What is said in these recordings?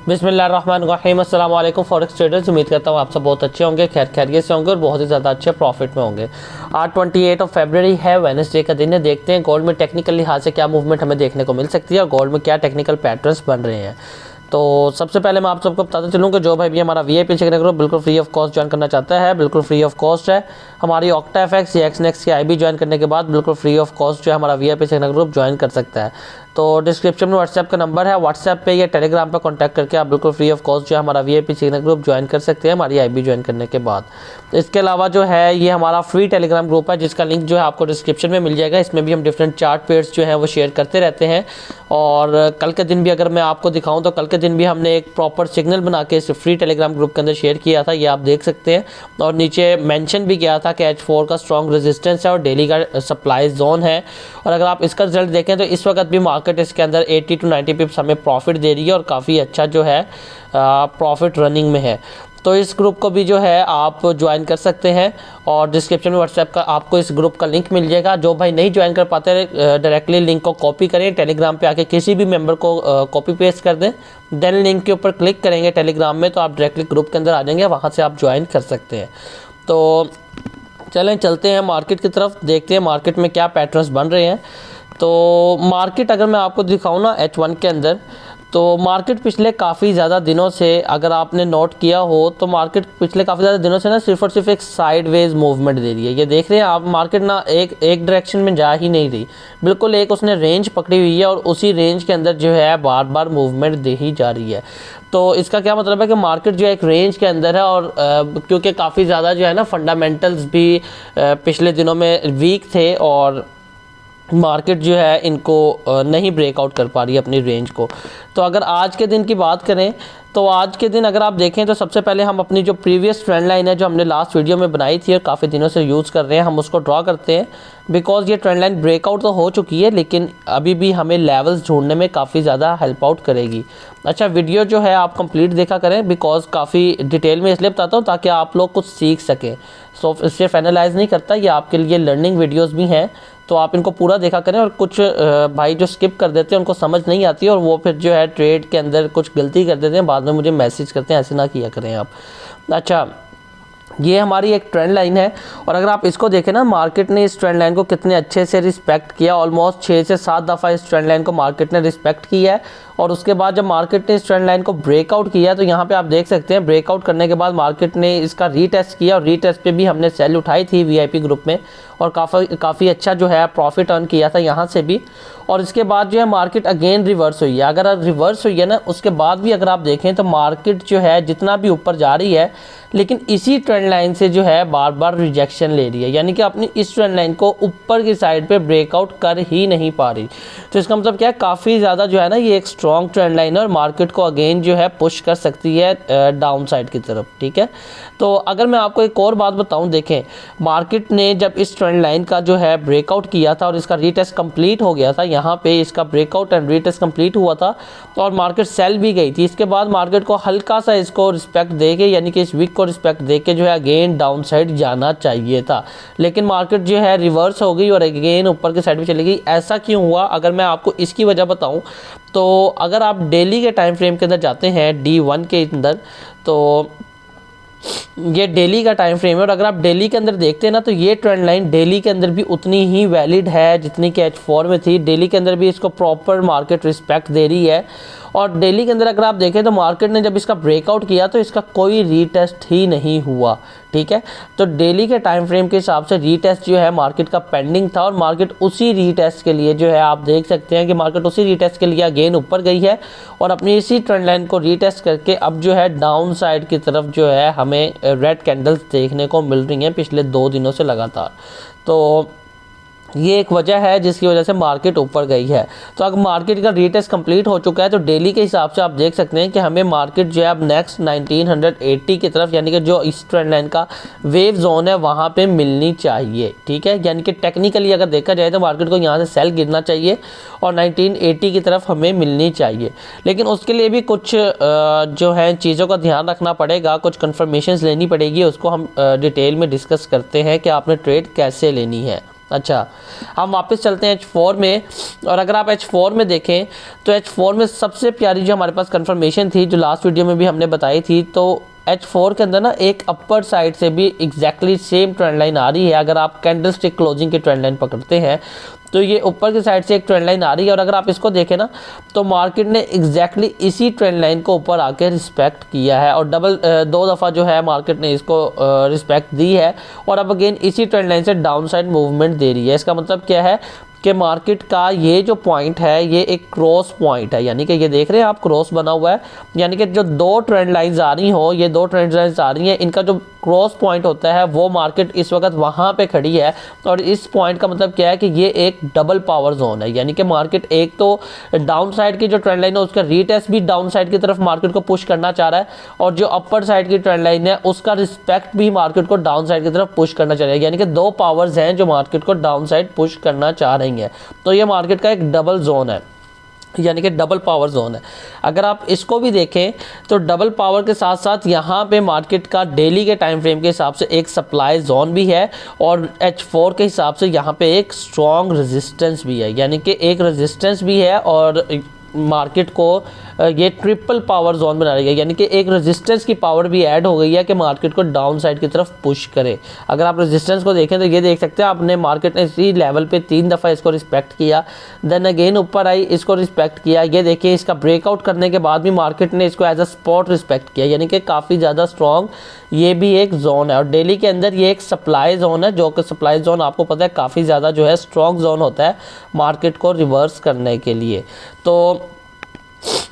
बिस्मिल्लाहिर्रहमानिर्रहीम। अस्सलाम वालेकुम फॉरेक्स ट्रेडर्स। उम्मीद करता हूँ आप सब बहुत अच्छे होंगे, खैरियत से होंगे और बहुत ही ज़्यादा अच्छे प्रॉफिट में होंगे। आज 28 फरवरी है, वेडनेसडे का दिन है। देखते हैं गोल्ड में टेक्निकल लिहाज से क्या मूवमेंट हमें देखने को मिल सकती है और गोल्ड में क्या टेक्निकल पैटर्न्स बन रहे हैं। तो सबसे पहले मैं आप सबको बताता चलूँ कि जो भाई भी हमारा VIP चेक ग्रुप बिल्कुल फ्री ऑफ कॉस्ट ज्वाइन करना चाहता है, बिल्कुल फ्री ऑफ कॉस्ट है। हमारी ऑक्टा FX या एक्सनेक्स की IB ज्वाइन करने के बाद बिल्कुल फ्री ऑफ कॉस्ट जो है हमारा VIP चेक ग्रुप ज्वाइन कर सकता है। तो डिस्क्रिप्शन में व्हाट्सएप का नंबर है, व्हाट्सएप पे या टेलीग्राम पे कांटेक्ट करके आप बिल्कुल फ्री ऑफ कॉस्ट जो है हमारा VIP चेक ग्रुप ज्वाइन कर सकते हैं हमारी IB ज्वाइन करने के बाद। इसके अलावा जो है ये हमारा फ्री टेलीग्राम ग्रुप है जिसका लिंक जो है आपको डिस्क्रिप्शन में मिल जाएगा। इसमें भी हम डिफरेंट चार्ट पेयर्स जो है वो शेयर करते रहते हैं। और कल के दिन भी अगर मैं आपको दिखाऊं तो कल के दिन भी हमने एक प्रॉपर सिग्नल बना के इस फ्री टेलीग्राम ग्रुप के अंदर शेयर किया था, ये आप देख सकते हैं। और नीचे मेंशन भी किया था कि H4 का स्ट्रॉन्ग रेजिस्टेंस है और डेली का सप्लाई जोन है। और अगर आप इसका रिजल्ट देखें तो इस वक्त भी मार्केट इसके अंदर 80 to 90 पिप्स हमें प्रॉफिट दे रही है और काफ़ी अच्छा जो है प्रॉफिट रनिंग में है। तो इस ग्रुप को भी जो है आप ज्वाइन कर सकते हैं और डिस्क्रिप्शन में व्हाट्सएप का आपको इस ग्रुप का लिंक मिल जाएगा। जो भाई नहीं ज्वाइन कर पाते डायरेक्टली लिंक को कॉपी करें, टेलीग्राम पे आके किसी भी मेंबर को कॉपी पेस्ट कर दें, देन लिंक के ऊपर क्लिक करेंगे टेलीग्राम में तो आप डायरेक्टली ग्रुप के अंदर आ जाएंगे, वहाँ से आप ज्वाइन कर सकते हैं। तो चलें चलते हैं मार्केट की तरफ, देखते हैं मार्केट में क्या पैटर्न्स बन रहे हैं। तो मार्केट अगर मैं आपको दिखाऊँ ना H1 के अंदर, तो मार्केट पिछले काफ़ी ज़्यादा दिनों से अगर आपने नोट किया हो तो मार्केट पिछले काफ़ी ज़्यादा दिनों से ना सिर्फ और सिर्फ एक साइडवेज मूवमेंट दे रही है। ये देख रहे हैं आप, मार्केट ना एक डायरेक्शन में जा ही नहीं रही, बिल्कुल एक उसने रेंज पकड़ी हुई है और उसी रेंज के अंदर जो है बार बार मूवमेंट दे ही जा रही है। तो इसका क्या मतलब है कि मार्केट जो है एक रेंज के अंदर है और क्योंकि काफ़ी ज़्यादा जो है ना फंडामेंटल्स भी पिछले दिनों में वीक थे और मार्केट जो है इनको नहीं ब्रेकआउट कर पा रही है अपनी रेंज को। तो अगर आज के दिन की बात करें तो आज के दिन अगर आप देखें तो सबसे पहले हम अपनी जो प्रीवियस ट्रेंड लाइन है जो हमने लास्ट वीडियो में बनाई थी और काफ़ी दिनों से यूज़ कर रहे हैं, हम उसको ड्रॉ करते हैं। बिकॉज़ ये ट्रेंड लाइन ब्रेकआउट तो हो चुकी है लेकिन अभी भी हमें लेवल्स ढूंढने में काफ़ी ज़्यादा हेल्प आउट करेगी। अच्छा, वीडियो जो है आप कंप्लीट देखा करें बिकॉज़ काफ़ी डिटेल में इसलिए बताता हूँ ताकि आप लोग कुछ सीख सकें। सिर्फ एनालाइज नहीं करता, ये आपके लिए लर्निंग वीडियोज़ भी हैं, तो आप इनको पूरा देखा करें। और कुछ भाई जो स्किप कर देते हैं उनको समझ नहीं आती और वो फिर जो है ट्रेड के अंदर कुछ गलती कर देते हैं, बाद में मुझे मैसेज करते हैं, ऐसे ना किया करें आप। अच्छा, ये हमारी एक ट्रेंड लाइन है और अगर आप इसको देखें ना, मार्केट ने इस ट्रेंड लाइन को कितने अच्छे से रिस्पेक्ट किया। ऑलमोस्ट 6 से 7 दफ़ा इस ट्रेंड लाइन को मार्केट ने रिस्पेक्ट किया है। और उसके बाद जब मार्केट ने इस ट्रेंड लाइन को ब्रेकआउट किया तो यहाँ पे आप देख सकते हैं ब्रेकआउट करने के बाद मार्केट ने इसका रीटेस्ट किया और रीटेस्ट पे भी हमने सेल उठाई थी VIP ग्रुप में और काफ़ी अच्छा जो है प्रॉफिट अर्न किया था यहाँ से भी। और इसके बाद जो है मार्केट अगेन रिवर्स हुई है। अगर रिवर्स हुई है ना उसके बाद भी अगर आप देखें तो मार्केट जो है जितना भी ऊपर जा रही है लेकिन इसी ट्रेंड लाइन से जो है बार बार रिजेक्शन ले रही है, यानी कि अपनी इस ट्रेंड लाइन को ऊपर की साइड पे ब्रेकआउट कर ही नहीं पा रही। तो इसका मतलब क्या है, काफ़ी ज़्यादा जो है ना ये एक स्ट्रॉन्ग ट्रेंड लाइन है और मार्केट को अगेन जो है पुश कर सकती है डाउन साइड की तरफ। ठीक है, तो अगर मैं आपको एक और बात बताऊं, देखें मार्केट ने जब इस ट्रेंड लाइन का जो है ब्रेकआउट किया था और इसका रीटेस्ट कंप्लीट हो गया था, यहाँ पे इसका ब्रेकआउट एंड रीटेस्ट कंप्लीट हुआ था और मार्केट सेल भी गई थी। इसके बाद मार्केट को हल्का सा इसको रिस्पेक्ट दे के, यानी कि इस वीक को रिस्पेक्ट दे के जो है अगेन डाउन साइड जाना चाहिए था, लेकिन मार्केट जो है रिवर्स हो गई और अगेन ऊपर की साइड में चली गई। ऐसा क्यों हुआ, अगर मैं आपको इसकी वजह बताऊं तो अगर आप डेली के टाइम फ्रेम के अंदर जाते हैं D1 के अंदर, तो ये डेली का टाइम फ्रेम है और अगर आप डेली के अंदर देखते हैं ना तो ये ट्रेंड लाइन डेली के अंदर भी उतनी ही वैलिड है जितनी कि H4 में थी। डेली के अंदर भी इसको प्रॉपर मार्केट रिस्पेक्ट दे रही है और डेली के अंदर अगर आप देखें तो मार्केट ने जब इसका ब्रेकआउट किया तो इसका कोई रीटेस्ट ही नहीं हुआ। ठीक है, तो डेली के टाइम फ्रेम के हिसाब से रीटेस्ट जो है मार्केट का पेंडिंग था और मार्केट उसी रीटेस्ट के लिए जो है आप देख सकते हैं कि मार्केट उसी रीटेस्ट के लिए अगेन ऊपर गई है और अपनी इसी ट्रेंड लाइन को रीटेस्ट करके अब जो है डाउन साइड की तरफ जो है हमें रेड कैंडल्स देखने को मिल रही हैं पिछले 2 दिनों से लगातार। तो ये एक वजह है जिसकी वजह से मार्केट ऊपर गई है। तो अगर मार्केट का रीटेस्ट कंप्लीट हो चुका है तो डेली के हिसाब से आप देख सकते हैं कि हमें मार्केट जो है अब नेक्स्ट 1980 की तरफ, यानी कि जो इस ट्रेंड लाइन का वेव जोन है वहाँ पे मिलनी चाहिए। ठीक है, यानी कि टेक्निकली अगर देखा जाए तो मार्केट को यहाँ से सेल गिरना चाहिए और 1980 की तरफ हमें मिलनी चाहिए। लेकिन उसके लिए भी कुछ जो है चीज़ों का ध्यान रखना पड़ेगा, कुछ कन्फर्मेशन लेनी पड़ेगी, उसको हम डिटेल में डिस्कस करते हैं कि आपने ट्रेड कैसे लेनी है। अच्छा, हम वापस चलते हैं H4 में, और अगर आप H4 में देखें तो H4 में सबसे प्यारी जो हमारे पास कंफर्मेशन थी, जो लास्ट वीडियो में भी हमने बताई थी, तो H4 के अंदर ना एक अपर साइड से भी एग्जैक्टली सेम ट्रेंड लाइन आ रही है। अगर आप कैंडल स्टिक क्लोजिंग की ट्रेंड लाइन पकड़ते हैं तो ये ऊपर की साइड से एक ट्रेंड लाइन आ रही है, और अगर आप इसको देखें ना तो मार्केट ने एग्जैक्टली इसी ट्रेंड लाइन को ऊपर आके रिस्पेक्ट किया है, और दो दफ़ा जो है मार्केट ने इसको रिस्पेक्ट दी है, और अब अगेन इसी ट्रेंड लाइन से डाउन साइड मूवमेंट दे रही है। इसका मतलब क्या है कि मार्केट का ये जो पॉइंट है ये एक क्रॉस पॉइंट है, यानी कि ये देख रहे हैं आप क्रॉस बना हुआ है, यानी कि जो दो ट्रेंड लाइंस आ रही हो, ये दो ट्रेंड लाइंस आ रही हैं, इनका जो क्रॉस पॉइंट होता है वो मार्केट इस वक्त वहाँ पे खड़ी है, और इस पॉइंट का मतलब क्या है कि ये एक डबल पावर जोन है, यानी कि मार्केट एक तो डाउन साइड की जो ट्रेंड लाइन है उसका रीटेस्ट भी डाउन साइड की तरफ मार्केट को पुश करना चाह रहा है, और जो अपर साइड की ट्रेंड लाइन है उसका रिस्पेक्ट भी मार्केट को डाउन साइड की तरफ पुश करना चाह रहा है, यानी कि दो पावर्स हैं जो मार्केट को डाउन साइड पुश करना चाह रही हैं। तो ये मार्केट का एक डबल जोन है, यानी कि डबल पावर जोन है। अगर आप इसको भी देखें तो डबल पावर के साथ साथ यहाँ पे मार्केट का डेली के टाइम फ्रेम के हिसाब से एक सप्लाई जोन भी है, और H4 के हिसाब से यहाँ पे एक स्ट्रॉन्ग रेजिस्टेंस भी है, यानी कि एक रेजिस्टेंस भी है, और मार्केट को ये ट्रिपल पावर जोन बना रही है, यानी कि एक रेजिस्टेंस की पावर भी ऐड हो गई है कि मार्केट को डाउन साइड की तरफ पुश करे। अगर आप रेजिस्टेंस को देखें तो ये देख सकते हैं आपने, मार्केट ने इसी लेवल पे 3 दफ़ा इसको रिस्पेक्ट किया, देन अगेन ऊपर आई, इसको रिस्पेक्ट किया। ये देखिए इसका ब्रेकआउट करने के बाद भी मार्केट ने इसको एज अ स्पॉट रिस्पेक्ट किया, यानी कि काफ़ी ज़्यादा स्ट्रॉन्ग ये भी एक जोन है। और डेली के अंदर ये एक सप्लाई जोन है, जो कि सप्लाई जोन आपको पता है काफ़ी ज़्यादा जो है स्ट्रॉन्ग जोन होता है मार्केट को रिवर्स करने के लिए। तो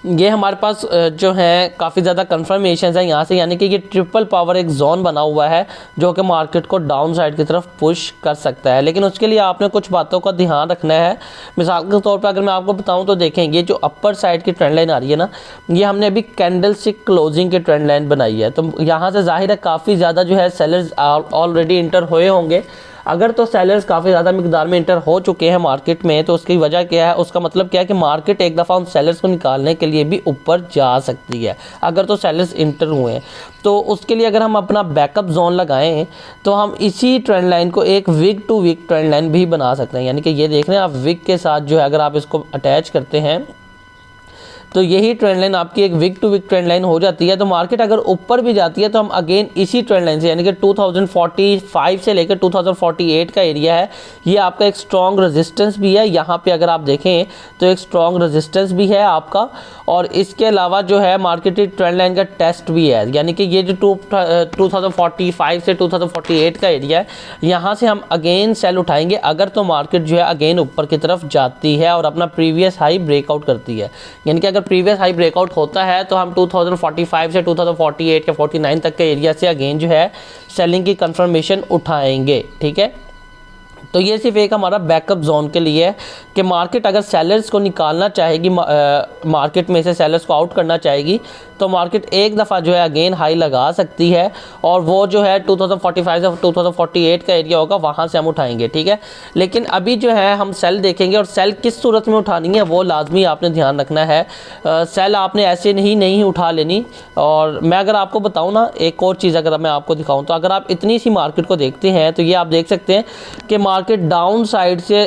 ये हमारे पास जो है काफ़ी ज़्यादा कंफर्मेशन है यहाँ से, यानी कि ये ट्रिपल पावर एक जोन बना हुआ है जो कि मार्केट को डाउन साइड की तरफ पुश कर सकता है। लेकिन उसके लिए आपने कुछ बातों का ध्यान रखना है। मिसाल के तौर पे अगर मैं आपको बताऊं तो देखें, ये जो अपर साइड की ट्रेंड लाइन आ रही है ना, ये हमने अभी कैंडल स्टिक क्लोजिंग की ट्रेंड लाइन बनाई है, तो यहाँ से जाहिर है काफ़ी ज़्यादा जो है सेलर्स ऑलरेडी इंटर हुए होंगे। अगर तो सेलर्स काफ़ी ज़्यादा मिकदार में इंटर हो चुके हैं मार्केट में, तो उसकी वजह क्या है, उसका मतलब क्या है कि मार्केट एक दफ़ा उन सेलर्स को निकालने के लिए भी ऊपर जा सकती है। अगर तो सेलर्स इंटर हुए हैं तो उसके लिए अगर हम अपना बैकअप जोन लगाएं तो हम इसी ट्रेंड लाइन को एक week to week trend line भी बना सकते हैं, यानी कि ये देख रहे हैं आप, वीक के साथ जो है अगर आप इसको अटैच करते हैं तो यही ट्रेंड लाइन आपकी एक week to week trend line हो जाती है। तो मार्केट अगर ऊपर भी जाती है तो हम अगेन इसी ट्रेंड लाइन से, यानी कि 2045 से लेकर 2048 का एरिया है, ये आपका एक स्ट्रॉन्ग रेजिस्टेंस भी है। यहाँ पे अगर आप देखें तो एक स्ट्रॉन्ग रेजिस्टेंस भी है आपका, और इसके अलावा जो है मार्केट ट्रेंड लाइन का टेस्ट भी है, यानी कि ये जो 2045 से 2048 का एरिया है, यहाँ से हम अगेन सेल उठाएंगे अगर तो मार्केट जो है अगेन ऊपर की तरफ जाती है और अपना प्रीवियस हाई ब्रेकआउट करती है। यानी कि अगर प्रीवियस हाई ब्रेकआउट होता है तो हम 2045 से 2048 या 49 तक के एरिया से अगेन जो है सेलिंग की कंफर्मेशन उठाएंगे। ठीक है, तो ये सिर्फ एक हमारा बैकअप जोन के लिए है कि मार्केट अगर सेलर्स को निकालना चाहेगी, मार्केट में से सेलर्स को आउट करना चाहेगी, तो मार्केट एक दफ़ा जो है अगेन हाई लगा सकती है, और वो जो है 2045 से 2048 का एरिया होगा, वहाँ से हम उठाएंगे। ठीक है, लेकिन अभी जो है हम सेल देखेंगे, और सेल किस सूरत में उठानी है वो लाजमी आपने ध्यान रखना है। सेल आपने ऐसे नहीं उठा लेनी। और मैं अगर आपको बताऊँ ना, एक और चीज़ अगर मैं आपको दिखाऊँ, तो अगर आप इतनी सी मार्केट को देखते हैं तो ये आप देख सकते हैं कि मार्केट डाउन साइड से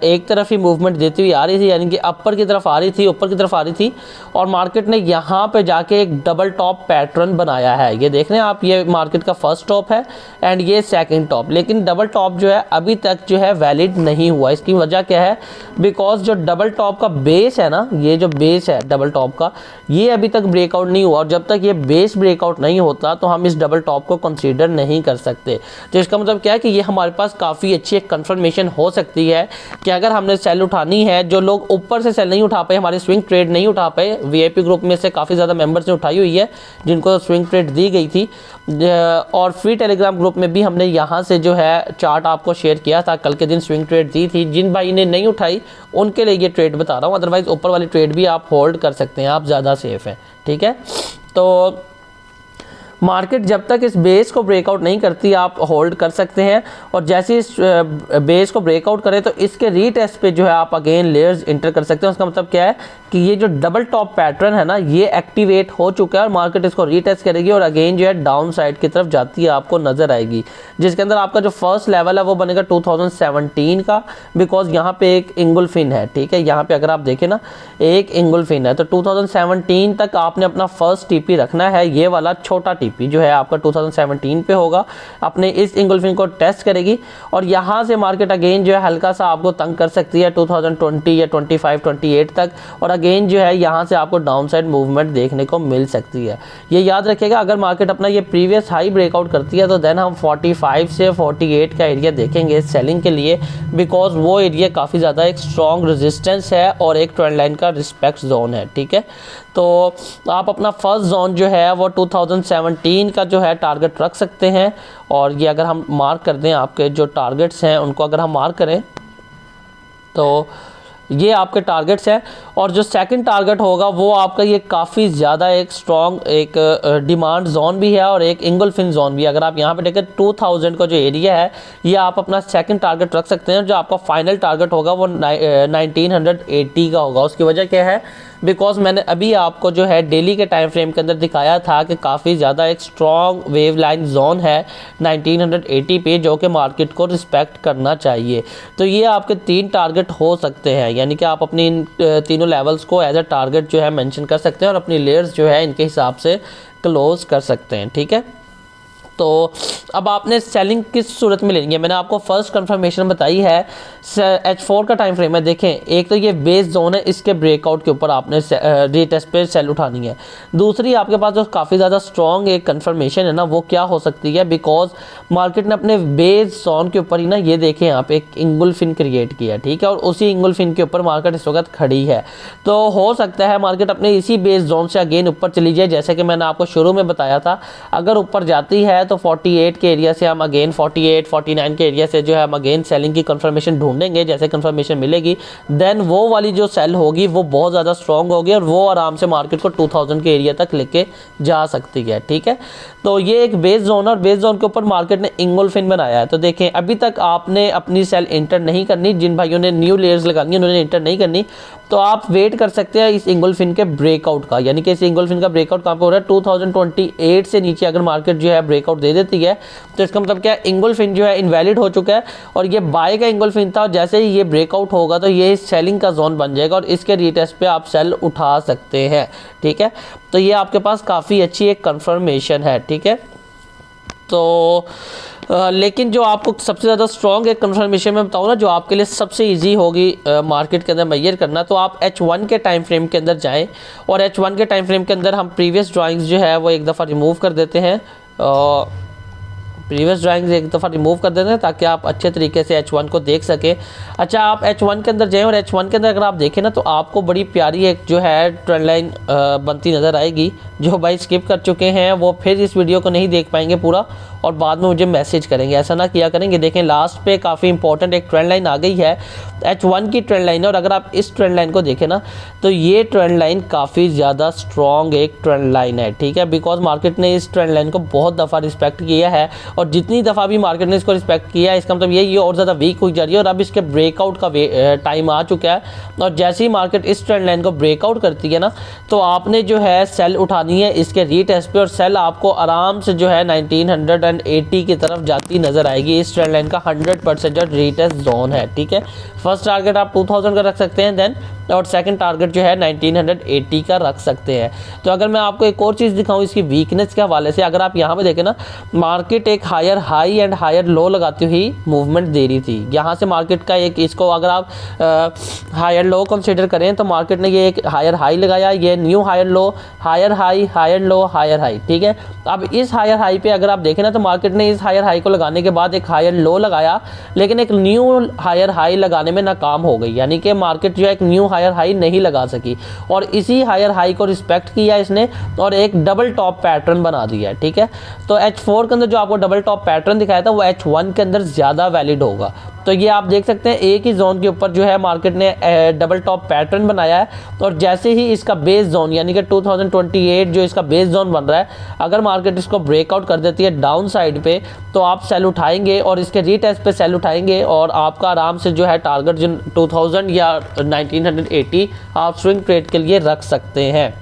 एक तरफ ही मूवमेंट देती हुई आ रही थी, यानी कि अपर की तरफ आ रही थी, ऊपर की तरफ आ रही थी, और मार्केट ने यहाँ पे जाके एक डबल टॉप पैटर्न बनाया है। ये देख रहे हैं आप, ये मार्केट का फर्स्ट टॉप है एंड ये सेकंड टॉप, लेकिन डबल टॉप जो है अभी तक जो है वैलिड नहीं हुआ। इसकी वजह क्या है, बिकॉज जो डबल टॉप का बेस है ना, ये जो बेस है डबल टॉप का, ये अभी तक ब्रेकआउट नहीं हुआ, और जब तक ये बेस ब्रेकआउट नहीं होता तो हम इस डबल टॉप को कंसीडर नहीं कर सकते। तो इसका मतलब क्या है कि ये हमारे पास काफ़ी अच्छी एक कंफर्मेशन हो सकती है कि अगर हमने सेल उठानी है, जो लोग ऊपर से सेल नहीं उठा पाए, हमारे स्विंग ट्रेड नहीं उठा पाए, वीआईपी ग्रुप में से काफ़ी ज़्यादा मेंबर्स ने उठाई हुई है जिनको स्विंग ट्रेड दी गई थी, और फ्री टेलीग्राम ग्रुप में भी हमने यहाँ से जो है चार्ट आपको शेयर किया था, कल के दिन स्विंग ट्रेड दी थी। जिन भाई ने नहीं उठाई उनके लिए ये ट्रेड बता रहा हूँ, अदरवाइज़ ऊपर वाली ट्रेड भी आप होल्ड कर सकते हैं, आप ज़्यादा सेफ हैं। ठीक है, तो मार्केट जब तक इस बेस को ब्रेकआउट नहीं करती आप होल्ड कर सकते हैं, और जैसे इस बेस को ब्रेकआउट करे तो इसके रीटेस्ट पे जो है आप अगेन लेयर्स इंटर कर सकते हैं। उसका मतलब क्या है कि ये जो डबल टॉप पैटर्न है ना, ये एक्टिवेट हो चुका है और मार्केट इसको रीटेस्ट करेगी और अगेन जो है डाउन साइड की तरफ जाती है आपको नजर आएगी, जिसके अंदर आपका जो फर्स्ट लेवल है वो बनेगा 2017 का, बिकॉज यहाँ पे एक इंगुल्फिन है। ठीक है, यहाँ पे अगर आप देखें ना एक इंगुल्फिन है, तो 2017 तक आपने अपना फर्स्ट टीपी रखना है। ये वाला छोटा टीपी जो है आपका 2017 पे होगा, अपने इस इंगुल्फिन को टेस्ट करेगी और यहाँ से मार्केट अगेन जो है हल्का सा आपको तंग कर सकती है 2020 या 25 28 तक, और अगेन जो है यहाँ से आपको डाउन साइड मूवमेंट देखने को मिल सकती है। ये याद रखिएगा, अगर मार्केट अपना ये प्रीवियस हाई ब्रेकआउट करती है तो देन हम 45 से 48 का एरिया देखेंगे सेलिंग के लिए, बिकॉज वो एरिया काफ़ी ज़्यादा एक स्ट्रॉन्ग रेजिस्टेंस है और एक ट्रेंड लाइन का रिस्पेक्ट जोन है। ठीक है, तो आप अपना फर्स्ट जोन जो है वो 2017 का जो है टारगेट रख सकते हैं, और ये अगर हम मार्क कर दें आपके जो टारगेट्स हैं उनको अगर हम मार्क करें तो ये आपके टारगेट्स हैं। और जो सेकंड टारगेट होगा वो आपका ये काफ़ी ज़्यादा एक स्ट्रॉन्ग एक डिमांड जोन भी है और एक इंगुल्फिन जोन भी है। अगर आप यहाँ पे देखें 2000 का जो एरिया है ये आप अपना सेकंड टारगेट रख सकते हैं। जो आपका फाइनल टारगेट होगा वो 1980 का होगा। उसकी वजह क्या है, बिकॉज मैंने अभी आपको जो है डेली के टाइम फ्रेम के अंदर दिखाया था कि काफ़ी ज़्यादा एक स्ट्रॉन्ग वेव लाइन जोन है 1980 पे, जो कि मार्केट को रिस्पेक्ट करना चाहिए। तो ये आपके 3 टारगेट हो सकते हैं, यानी कि आप अपनी इन तीनों लेवल्स को एज अ टारगेट जो है मेंशन कर सकते हैं और अपनी लेयर्स जो है इनके हिसाब से क्लोज कर सकते हैं। ठीक है, तो अब आपने सेलिंग किस सूरत में लेनी है, मैंने आपको फर्स्ट कंफर्मेशन बताई है H4 का टाइम फ्रेम है। देखें, एक तो ये बेस जोन है, इसके ब्रेकआउट के ऊपर आपने रीटेस्ट पे सेल उठानी है। दूसरी आपके पास जो काफ़ी ज़्यादा स्ट्रॉन्ग एक कंफर्मेशन है ना, वो क्या हो सकती है, बिकॉज मार्केट ने अपने बेस जोन के ऊपर ही ना ये देखें यहाँ पे एक इंगुल्फिन क्रिएट किया। ठीक है, और उसी इंगुल्फिन के ऊपर मार्केट इस वक्त खड़ी है। तो हो सकता है मार्केट अपने इसी बेस जोन से अगेन ऊपर चली जाए, जैसे कि मैंने आपको शुरू में बताया था। अगर ऊपर जाती है तो 48 के एरिया से हम अगेन 48 49 के एरिया से जो है हम अगेन सेलिंग की कंफर्मेशन ढूंढेंगे। जैसे कंफर्मेशन मिलेगी देन वो वाली जो सेल होगी वो बहुत ज़्यादा स्ट्रॉन्ग होगी और वो आराम से मार्केट को 2000 के एरिया तक लेके जा सकती है। ठीक है, तो ये एक बेस जोन और बेस जोन के ऊपर मार्केट ने इंगुल्फिन बनाया है। तो देखें, अभी तक आपने अपनी सेल इंटर नहीं करनी, जिन भाइयों ने न्यू लेयर्स लगानी है उन्होंने इंटर नहीं करनी, तो आप वेट कर सकते हैं इस इंगुल्फिन के ब्रेकआउट का। यानी कि इस इंगुल्फिन का ब्रेकआउट कहाँ पे हो रहा है, 2028 से नीचे अगर मार्केट जो है ब्रेकआउट दे देती है तो इसका मतलब क्या है, इंगुल्फिन जो है इनवैलिड हो चुका है और ये बाय का इंगुल्फिन था। और जैसे ही ये ब्रेकआउट होगा तो ये सेलिंग का जोन बन जाएगा और इसके रीटेस्ट पे आप सेल उठा सकते हैं। ठीक है, तो ये आपके पास काफ़ी अच्छी एक कंफर्मेशन है। ठीक है, तो लेकिन जो आपको सबसे ज़्यादा स्ट्रॉन्ग एक कंफर्मेशन में बताऊँ ना, जो आपके लिए सबसे इजी होगी मार्केट के अंदर मेजर करना, तो आप H1 के टाइम फ्रेम के अंदर जाएं और H1 के टाइम फ्रेम के अंदर हम प्रीवियस ड्राइंग्स जो है वो एक दफ़ा रिमूव कर देते हैं। प्रीवियस ड्राइंग्स एक दफ़ा रिमूव कर देते हैं ताकि आप अच्छे तरीके से H1 को देख सकें। अच्छा, आप H1 के अंदर जाएं और H1 के अंदर अगर आप देखें ना तो आपको बड़ी प्यारी एक जो है ट्रेंड लाइन बनती नज़र आएगी। जो भाई स्किप कर चुके हैं वो फिर इस वीडियो को नहीं देख पाएंगे पूरा और बाद में मुझे मैसेज करेंगे, ऐसा ना किया करेंगे। देखें, लास्ट पे काफ़ी इंपॉर्टेंट एक ट्रेंड लाइन आ गई है, H1 की ट्रेंड लाइन है। और अगर आप इस ट्रेंड लाइन को देखें ना तो ये ट्रेंड लाइन काफ़ी ज़्यादा स्ट्रॉन्ग एक ट्रेंड लाइन है। ठीक है, बिकॉज मार्केट ने इस ट्रेंड लाइन को बहुत दफ़ा रिस्पेक्ट किया है और जितनी दफ़ा भी मार्केट ने इसको रिस्पेक्ट किया है इसका मतलब ये और ज़्यादा वीक हुई जा रही है और अब इसके ब्रेकआउट का टाइम आ चुका है। और जैसे ही मार्केट इस ट्रेंड लाइन को ब्रेकआउट करती है ना तो आपने जो है सेल उठानी है इसके रीटेस्ट पे, और सेल आपको आराम से जो है 1980 की तरफ जाती नज़र आएगी। इस ट्रेंड लाइन का 100% जो रीटेस्ट जोन है। ठीक है, फर्स्ट टारगेट आप 2000 का रख सकते हैं देन, और सेकंड टारगेट जो है 1980 का रख सकते हैं। तो अगर मैं आपको एक और चीज़ दिखाऊं इसकी वीकनेस के हवाले से, अगर आप यहाँ पे देखें ना मार्केट एक higher high and higher low लगाती हुई मूवमेंट दे रही थी। यहाँ से मार्केट का एक इसको अगर आप हायर लो कंसिडर करें तो मार्केट ने ये एक हायर हाई लगाया, ये new higher low, higher high, higher low, higher high. ठीक है, अब इस हायर हाई पे अगर आप देखें ना तो मार्केट ने इस हायर हाई को लगाने के बाद एक हायर लो लगाया, लेकिन एक न्यू हायर हाई लगाने में नाकाम हो गई। यानी कि मार्केट जो है एक न्यू हायर हाई नहीं लगा सकी और इसी हायर हाई को रिस्पेक्ट किया इसने और एक डबल टॉप पैटर्न बना दिया। ठीक है, तो H4 के अंदर जो आपको डबल टॉप पैटर्न दिखाया था वो H1 के अंदर ज़्यादा वैलिड होगा। तो ये आप देख सकते हैं एक ही जोन के ऊपर जो है मार्केट ने डबल टॉप पैटर्न बनाया है, और जैसे ही इसका बेस जोन यानी कि 2028 जो इसका बेस जोन बन रहा है, अगर मार्केट इसको ब्रेकआउट कर देती है डाउन साइड पे, तो आप सेल उठाएंगे और इसके रीटेस्ट पे सेल उठाएंगे, और आपका आराम से जो है टारगेट जो 2000 या 1980 आप स्विंग ट्रेड के लिए रख सकते हैं।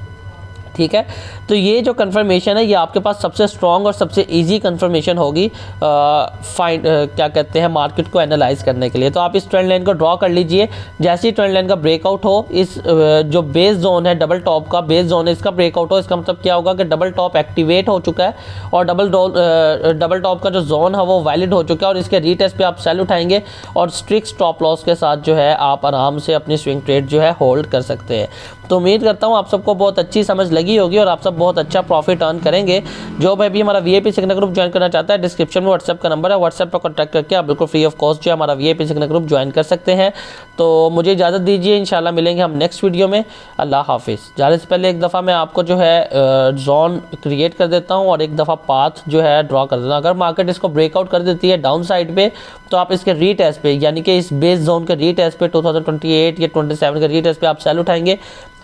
ठीक है, तो ये जो कंफर्मेशन है ये आपके पास सबसे स्ट्रॉन्ग और सबसे इजी कंफर्मेशन होगी क्या कहते हैं मार्केट को एनालाइज करने के लिए। तो आप इस ट्रेंड लाइन को ड्रॉ कर लीजिए, जैसे ही ट्रेंड लाइन का ब्रेकआउट हो, इस जो बेस जोन है डबल टॉप का बेस जोन है इसका ब्रेकआउट हो, इसका मतलब क्या होगा कि डबल टॉप एक्टिवेट हो चुका है और डबल टॉप का जो जोन है वो वैलिड हो चुका है, और इसके रीटेस्ट पे आप सेल उठाएंगे और स्ट्रिक्ट स्टॉप लॉस के साथ जो है आप आराम से अपनी स्विंग ट्रेड जो है होल्ड कर सकते हैं। तो उम्मीद करता हूँ आप सबको बहुत अच्छी समझ लगी होगी और आप सब बहुत अच्छा प्रॉफिट अर्न करेंगे। जो भाई भी हमारा वीआईपी सिग्नल ग्रुप ज्वाइन करना चाहता है, डिस्क्रिप्शन में व्हाट्सएप का नंबर है, व्हाट्सएप पर कॉन्टैक्ट करके आप बिल्कुल फ्री ऑफ कॉस्ट जो है हमारा वीआईपी सिग्नल ग्रुप ज्वाइन कर सकते हैं। तो मुझे इजाज़त दीजिए, इंशाल्लाह मिलेंगे हम नेक्स्ट वीडियो में। अल्लाह हाफिज़। जाने से पहले एक दफ़ा मैं आपको जो है जोन क्रिएट कर देता हूँ और एक दफ़ा पाथ जो है ड्रॉ कर देता हूँ। अगर मार्केट इसको ब्रेकआउट कर देती है डाउन साइड पे, तो आप इसके रीटेस्ट पे यानी कि इस बेस जोन के रीटेस्ट पे 2028 या 27 के रीटेस्ट पे आप सेल उठाएंगे।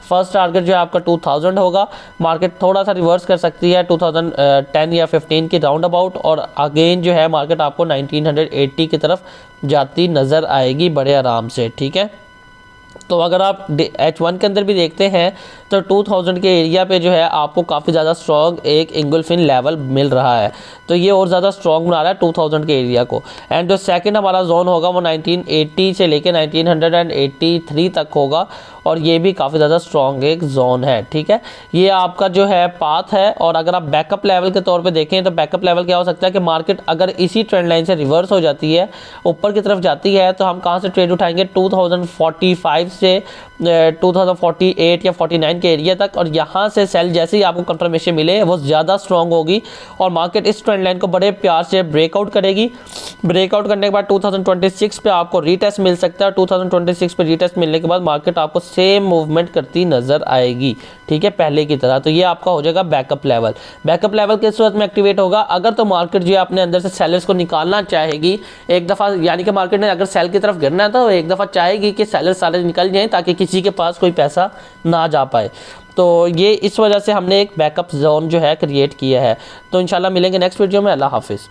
फर्स्ट टारगेट जो है आपका 2000 होगा। मार्केट थोड़ा सा रिवर्स कर सकती है 2010 या 15 की राउंड अबाउट, और अगेन जो है मार्केट आपको 1980 की तरफ जाती नज़र आएगी बड़े आराम से। ठीक है, तो अगर आप H1 के अंदर भी देखते हैं तो 2000 के एरिया पे जो है आपको काफ़ी ज़्यादा स्ट्रॉन्ग एक इंगुल्फिन लेवल मिल रहा है, तो ये और ज़्यादा स्ट्रॉन्ग बना रहा है 2000 के एरिया को। एंड जो सेकंड हमारा जोन होगा वो 1980 से लेके 1983 तक होगा, और ये भी काफ़ी ज़्यादा स्ट्रॉन्ग एक जोन है। ठीक है, ये आपका जो है पाथ है। और अगर आप बैकअप लेवल के तौर पे देखें तो बैकअप लेवल क्या हो सकता है कि मार्केट अगर इसी ट्रेंड लाइन से रिवर्स हो जाती है, ऊपर की तरफ जाती है, तो हम कहाँ से ट्रेड उठाएंगे 2045 से 2048 या 49 के एरिया तक, और यहाँ से सेल जैसे ही आपको कंफर्मेशन मिले वो ज़्यादा स्ट्रॉन्ग होगी और मार्केट इस ट्रेंड लाइन को बड़े प्यार से ब्रेकआउट करेगी। ब्रेकआउट करने के बाद 2026 पे आपको रीटेस्ट मिल सकता है, 2026 पे रीटेस्ट मिलने के बाद मार्केट आपको सेम मूवमेंट करती नज़र आएगी। ठीक है, पहले की तरह। तो ये आपका हो जाएगा बैकअप लेवल। बैकअप लेवल किस सूरत में एक्टिवेट होगा? अगर तो मार्केट जो है अपने अंदर से सेलर्स को निकालना चाहेगी एक दफ़ा, यानी कि मार्केट ने अगर सेल की तरफ गिरना है तो एक दफ़ा चाहेगी कि सेलर्स सारे निकल जाएँ ताकि किसी के पास कोई पैसा ना जा पाए। तो ये इस वजह से हमने एक बैकअप जोन जो है क्रिएट किया है। तो इंशाल्लाह मिलेंगे नेक्स्ट वीडियो में। अल्लाह हाफिज़।